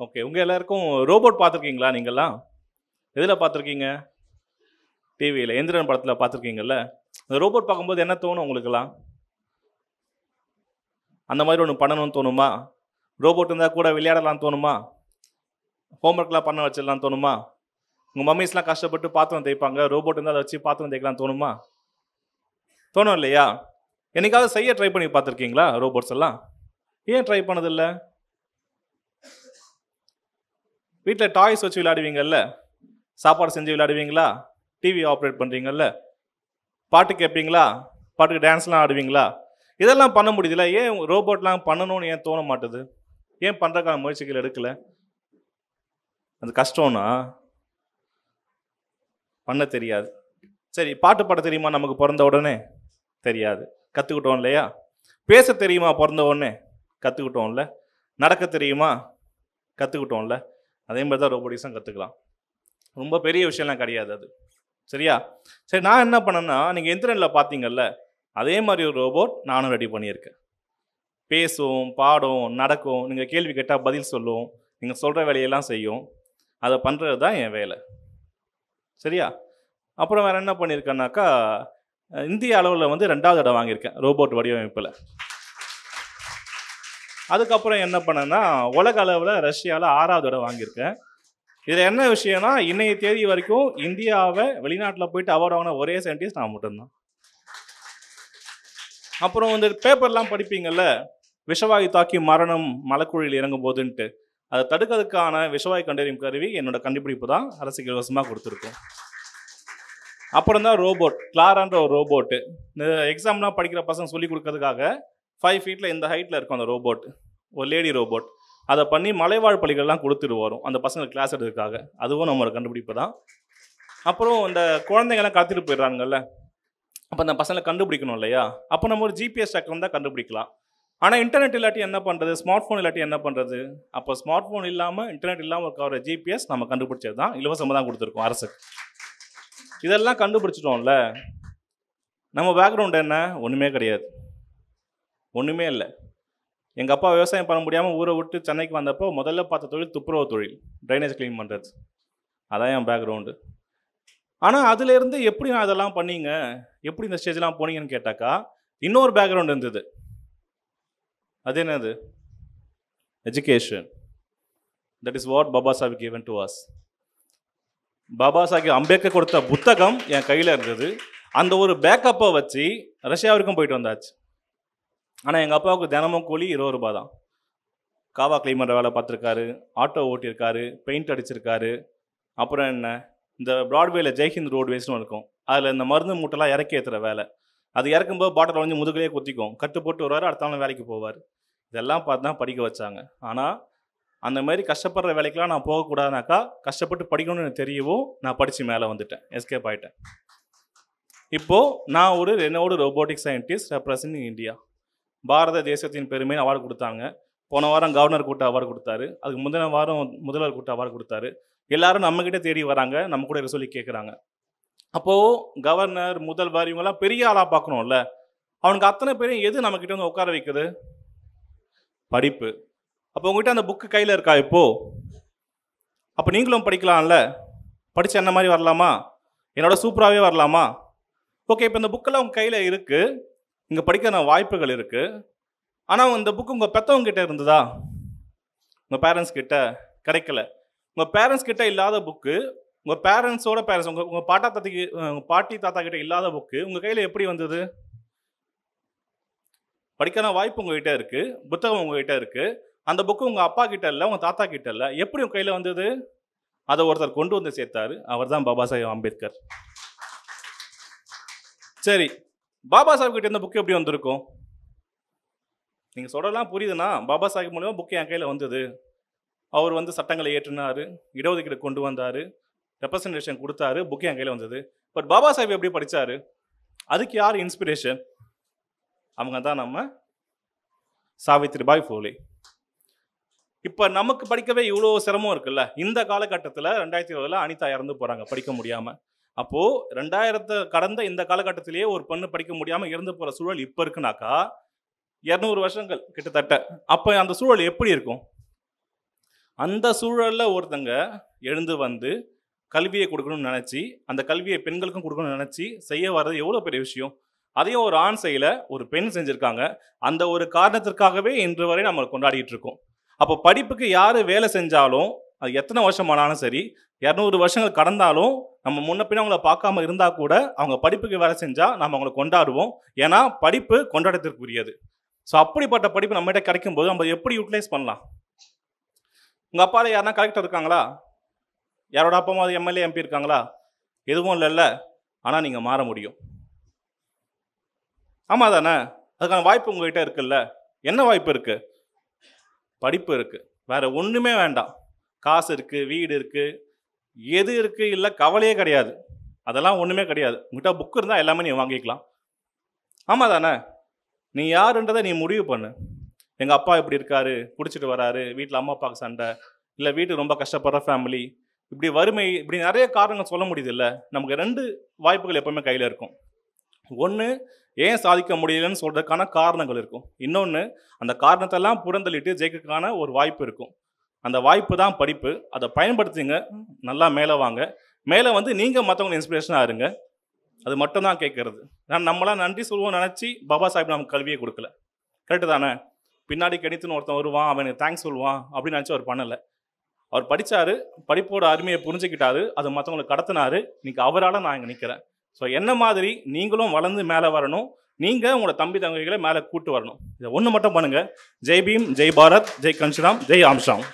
Okay. உங்க எல்லாருக்கும் robot பார்த்துருக்கீங்களா நீங்கலாம்? எதுல பார்த்துருக்கீங்க? டிவியில. எந்திரன் படத்துல பார்த்துருக்கீங்கல்ல? அந்த ரோபோட் பார்க்கும்போது என்ன தோணும் உங்களுக்கெல்லாம்? அந்த மாதிரி ஒண்ணு பண்ணணும்னு தோணுமா? ரோபோட் இருந்தா கூட விளையாடலாம்னு தோணுமா? ஹோம்வொர்க்லாம் பண்ண வச்சிடலாம்னு தோணுமா? உங்க மம்மிஸ்லாம் கஷ்டப்பட்டு பாத்திரம் தேய்ப்பாங்க. ரோபோட் இருந்தா அதை வச்சு பாத்திரம் தேய்க்கலாம்னு தோணுமா? தோணும் இல்லையா? என்னைக்காவது செய்ய ட்ரை பண்ணி பார்த்துருக்கீங்களா ரோபோட்ஸ் எல்லாம்? ஏன் ட்ரை பண்ணதில்ல? வீட்டில் டாய்ஸ் வச்சு விளையாடுவீங்கல்ல? சாப்பாடு செஞ்சு விளையாடுவீங்களா? TV operate பண்ணுறீங்கல்ல? பாட்டு கேட்பீங்களா? பாட்டுக்கு டான்ஸ்லாம் ஆடுவீங்களா? இதெல்லாம் பண்ண முடியுதுல்ல? ஏன் ரோபோட்லாம் பண்ணணும்னு ஏன் தோண மாட்டுது? ஏன் பண்ணுறதுக்கான முயற்சிகள் எடுக்கல? அது கஷ்டம்னா பண்ண தெரியாது. சரி, பாட்டு பாட தெரியுமா நமக்கு பிறந்த உடனே? தெரியாது. கற்றுக்கிட்டோம் இல்லையா? பேச தெரியுமா பிறந்த உடனே? கற்றுக்கிட்டோம்ல. நடக்க தெரியுமா? கற்றுக்கிட்டோம்ல. அதே மாதிரி தான் ரோபோட்டிக்ஸும் கற்றுக்கலாம். ரொம்ப பெரிய விஷயம்லாம் கிடையாது அது. சரியா? சரி, நான் என்ன பண்ணேன்னா, நீங்கள் இன்டர்நெட்டில் பார்த்தீங்கல்ல, அதே மாதிரி ஒரு ரோபோட் நானும் ரெடி பண்ணியிருக்கேன். பேசும், பாடும், நடக்கும், நீங்கள் கேள்வி கேட்டால் பதில் சொல்லும், நீங்கள் சொல்கிற வேலையெல்லாம் செய்யும். அதை பண்ணுறது தான் என் வேலை. சரியா? அப்புறம் வேறு என்ன பண்ணியிருக்கேன்னாக்கா, இந்திய அளவில் வந்து 2வது இடம் வாங்கியிருக்கேன் ரோபோட் வடிவமைப்பில். அதுக்கப்புறம் என்ன பண்ணேன்னா, உலக அளவில் ரஷ்யாவில் 6வது இடம் வாங்கியிருக்கேன். இதில் என்ன விஷயம்னா, இன்னைய தேதி வரைக்கும் இந்தியாவை வெளிநாட்டில் போயிட்டு அவார்டு வாங்கின ஒரே சயின்டிஸ்ட் நான் மட்டும்தான். அப்புறம் வந்து பேப்பர்லாம் படிப்பீங்கள்ல, விஷவாயு தாக்கி மரணம் மலக்குழியில் இறங்கும் போதுன்ட்டு, அதை தடுக்கிறதுக்கான விஷவாயு கண்டறியும் கருவி என்னோட கண்டுபிடிப்பு தான் அரசுக்கு இலவசமாக கொடுத்துருக்கோம். அப்புறம் தான் ரோபோட், கிளாரான்ற ஒரு ரோபோட்டு. இந்த எக்ஸாம்லாம் படிக்கிற பசங்க சொல்லி கொடுக்கறதுக்காக 5 ஃபீட்டில் இந்த ஹைட்டில் இருக்கும் அந்த ரோபோட், ஒரு லேடி ரோபோட். அதை பண்ணி மலைவாழ் பள்ளிகள்லாம் கொடுத்துட்டு வரும் அந்த பசங்களுக்கு கிளாஸ் எடுக்கிறதுக்காக. அதுவும் நம்மளோட கண்டுபிடிப்பு தான். அப்புறம் இந்த குழந்தைங்கள்லாம் கடத்திட்டு போயிடுறாங்கல்ல, அப்போ அந்த பசங்களை கண்டுபிடிக்கணும் இல்லையா? அப்போ நம்ம ஒரு ஜிபிஎஸ் ட்ராக்கர் தான் கண்டுபிடிக்கலாம். ஆனால் இன்டர்நெட் இல்லாட்டி என்ன பண்ணுறது? ஸ்மார்ட் ஃபோன் இல்லாட்டி என்ன பண்ணுறது? அப்போ ஸ்மார்ட் ஃபோன் இல்லாமல் இன்டர்நெட் இல்லாமல் இருக்கிற ஜிபிஎஸ் நம்ம கண்டுபிடிச்சது தான், இலவசமாக தான் கொடுத்துருக்கோம் அரசுக்கு. இதெல்லாம் கண்டுபிடிச்சிட்டோம்ல, நம்ம பேக்ரவுண்ட் என்ன? ஒன்றுமே கிடையாது, ஒன்றுமே இல்லை. எங்கள் அப்பா விவசாயம் பண்ண முடியாமல் ஊரை விட்டு சென்னைக்கு வந்தப்போ முதல்ல பார்த்த தொழில் துப்புரவு தொழில், ட்ரைனேஜ் க்ளீன் பண்ணுறது. அதான் என் பேக்ரவுண்டு. ஆனால் அதுலேருந்து எப்படி நான் அதெல்லாம் பண்ணீங்க, எப்படி இந்த ஸ்டேஜ்லாம் போனீங்கன்னு கேட்டாக்கா, இன்னொரு பேக்ரவுண்ட் இருந்தது. அது என்னது? Education. That is what Baba Sahib given to us. Baba Sahib Ambedkar கொடுத்த புத்தகம் என் கையில் இருந்தது. அந்த ஒரு பேக்கப்பை வச்சு ரஷ்யா வரைக்கும் போயிட்டு வந்தாச்சு. ஆனால் எங்கள் அப்பாவுக்கு தினமும் கூலி 20 ரூபா தான். காவா கிளைமர் வேலை பார்த்துருக்காரு, ஆட்டோ ஓட்டியிருக்காரு, பெயிண்ட் அடிச்சிருக்காரு. அப்புறம் என்ன, இந்த ப்ராட்வேல ஜெய்ஹிந்த் ரோட்வேஸ்னு இருக்கும், அதில் இந்த மருந்து மூட்டைலாம் இறக்கி ஏற்றுற வேலை. அது இறக்கும்போது பாட்டில் வந்து முதுகிலே குத்திக்கும், கட்டு போட்டு வருவார், அடுத்த நாள் வேலைக்கு போவார். இதெல்லாம் பார்த்து தான் படிக்க வச்சாங்க. ஆனால் அந்த மாதிரி கஷ்டப்படுற வேலைக்கெலாம் நான் போகக்கூடாதுனாக்கா, கஷ்டப்பட்டு படிக்கணும்னு எனக்கு தெரியவும் நான் படித்து மேலே வந்துட்டேன், எஸ்கேப் ஆகிட்டேன். இப்போது நான் ஒரு ரெனோடு ரோபோட்டிக் சயின்டிஸ்ட் ரெப்ரசன்டிங் இந்தியா. பாரத தேசத்தின் பெருமைன்னு அவார்டு கொடுத்தாங்க. போன வாரம் கவர்னர் கூட்ட அவார்டு கொடுத்தாரு, அதுக்கு முந்தின வாரம் முதல்வர் கூட்ட அவார்டு கொடுத்தாரு. எல்லாரும் நம்மக்கிட்ட தேடி வராங்க, நம்ம கூட இருக்க சொல்லி கேட்குறாங்க. அப்போது கவர்னர், முதல்வர் இவங்கெல்லாம் பெரிய ஆளாக பார்க்கணும்ல. அவனுக்கு அத்தனை பேரையும் எது நம்மக்கிட்ட வந்து உட்கார வைக்குது? படிப்பு. அப்போ உங்ககிட்ட அந்த புக்கு கையில் இருக்கா இப்போது? அப்போ நீங்களும் படிக்கலாம்ல. படித்து என்ன மாதிரி வரலாமா? என்னோட சூப்பராகவே வரலாமா? ஓகே, இப்போ இந்த புக்கெல்லாம் உங்கள் கையில் இருக்குது, இங்கே படிக்கிற வாய்ப்புகள் இருக்குது. ஆனால் இந்த புக்கு உங்கள் பெற்றவங்க கிட்ட இருந்ததா? உங்கள் பேரண்ட்ஸ் கிட்ட கிடைக்கல. உங்கள் பேரண்ட்ஸ் கிட்ட இல்லாத புக்கு, உங்கள் பேரண்ட்ஸோட பேரண்ட்ஸ், உங்கள் பாட்டி தாத்தா கிட்ட இல்லாத புக்கு உங்கள் கையில் எப்படி வந்தது? படிக்கிற வாய்ப்பு உங்ககிட்ட இருக்குது, புத்தகம் உங்ககிட்ட இருக்குது. அந்த புக்கு உங்கள் அப்பா கிட்ட இல்லை, உங்கள் தாத்தா கிட்ட இல்லை, எப்படி உங்கள் கையில் வந்தது? அதை ஒருத்தர் கொண்டு வந்து சேர்த்தாரு, அவர் தான் பாபா சாஹிப் அம்பேத்கர். சரி, பாபா சாஹிப் கிட்ட இந்த புக்கு எப்படி வந்திருக்கும்? நீங்கள் சொல்லலாம் புரியுதுன்னா, பாபா சாஹிப் மூலமா புக்கு என் கையில் வந்தது. அவர் வந்து சட்டங்களை ஏற்றினார், இடஒதுக்கீடு கொண்டு வந்தார், ரெப்ரசன்டேஷன் கொடுத்தாரு, புக்கு என் கையில் வந்தது. பட் பாபா சாஹிப் எப்படி படித்தார்? அதுக்கு யார் இன்ஸ்பிரேஷன்? அவங்க தான் நம்ம சாவித்ரிபாய் ஃபூலே. இப்போ நமக்கு படிக்கவே இவ்வளோ சிரமம் இருக்குல்ல. இந்த காலகட்டத்தில் 2020 அனிதா இறந்து போகிறாங்க படிக்க முடியாமல். அப்போது 2000 கடந்த இந்த காலகட்டத்திலேயே ஒரு பெண்ணு படிக்க முடியாமல் இறந்து போகிற சூழல் இப்போ இருக்குனாக்கா, 200 வருஷங்கள் கிட்டத்தட்ட. அப்போ அந்த சூழல் எப்படி இருக்கும்? அந்த சூழல்ல ஒருத்தங்க எழுந்து வந்து கல்வியை கொடுக்கணும்னு நினைச்சு, அந்த கல்வியை பெண்களுக்கும் கொடுக்கணும்னு நினைச்சு செய்ய வர்றது எவ்வளோ பெரிய விஷயம். அதையும் ஒரு ஆண் செய்யல, ஒரு பெண் செஞ்சிருக்காங்க. அந்த ஒரு காரணத்திற்காகவே இன்று வரை நம்ம கொண்டாடிட்டு இருக்கோம். அப்போ படிப்புக்கு யாரு வேலை செஞ்சாலும், அது எத்தனை வருஷம் ஆனாலும் சரி, 200 வருஷங்கள் கடந்தாலும், நம்ம முன்ன பின்ன அவங்கள பார்க்காம இருந்தா கூட, அவங்க படிப்புக்கு வேலை செஞ்சா நம்ம அவங்கள கொண்டாடுவோம். ஏன்னா படிப்பு கொண்டாடத்திற்குரியது. ஸோ அப்படிப்பட்ட படிப்பு நம்மகிட்ட கிடைக்கும்போது நம்ம எப்படி யூட்டிலைஸ் பண்ணலாம்? உங்க அப்பால யாருன்னா கலெக்டர் இருக்காங்களா? யாரோட அப்பா அம்மா எம்எல்ஏ, எம்பி இருக்காங்களா? எதுவும் இல்லைல்ல. ஆனால் நீங்கள் மாற முடியும். ஆமாம் தானே? அதுக்கான வாய்ப்பு உங்ககிட்ட இருக்குல்ல. என்ன வாய்ப்பு இருக்கு? படிப்பு இருக்கு. வேற ஒன்றுமே வேண்டாம். காசு இருக்கு, வீடு இருக்கு, எது இருக்கு, இல்லை கவலையே கிடையாது. அதெல்லாம் ஒன்றுமே கிடையாது. உங்ககிட்ட புக் இருந்தால் எல்லாமே நீ வாங்கிக்கலாம். ஆமாம் தானே? நீ யாருன்றதை நீ முடிவு பண்ணு. எங்கள் அப்பா இப்படி இருக்காரு, குடிச்சிட்டு வராரு, வீட்டில் அம்மா அப்பாவுக்கு சண்டை, இல்லை வீட்டுக்கு ரொம்ப கஷ்டப்படுற ஃபேமிலி, இப்படி வறுமை, இப்படி நிறைய காரணங்கள் சொல்ல முடியுது இல்லை. நமக்கு 2 வாய்ப்புகள் எப்பவுமே கையில் இருக்கும். ஒன்று, ஏன் சாதிக்க முடியலன்னு சொல்கிறதுக்கான காரணங்கள் இருக்கும். இன்னொன்று, அந்த காரணத்தெல்லாம் புறந்தள்ளிட்டு ஜெயிக்கிறதுக்கான ஒரு வாய்ப்பு இருக்கும். அந்த வாய்ப்பு தான் படிப்பு. அதை பயன்படுத்திங்க, நல்லா மேலே வாங்க. மேலே வந்து நீங்கள் மற்றவங்க இன்ஸ்பிரேஷனாக இருங்க. அது மட்டும் தான் கேட்கறது. நம்மளாம் நன்றி சொல்லுவோம் நினச்சி பாபா சாஹிப் நமக்கு கல்வியை கொடுக்கல. கரெக்டு தானே? பின்னாடி கணித்துன்னு ஒருத்தன் வருவான், அவனுக்கு தேங்க்ஸ் சொல்லுவான் அப்படின்னு நினச்சி அவர் பண்ணலை. அவர் படித்தார், படிப்போட அருமையை புரிஞ்சுக்கிட்டாரு, அதை மற்றவங்களுக்கு கடத்தினாரு. இன்னைக்கு அவரால் நான் இங்கே நிற்கிறேன். ஸோ என்ன மாதிரி நீங்களும் வளர்ந்து மேலே வரணும். நீங்கள் உங்களோட தம்பி தங்கைகளை மேலே கூட்டு வரணும். இதை ஒன்று மட்டும் பண்ணுங்கள். ஜெய் பீம், ஜெய் பாரத், ஜெய் கன்ஷிராம், ஜெய் ஆம்ஸ்ட்ராங்.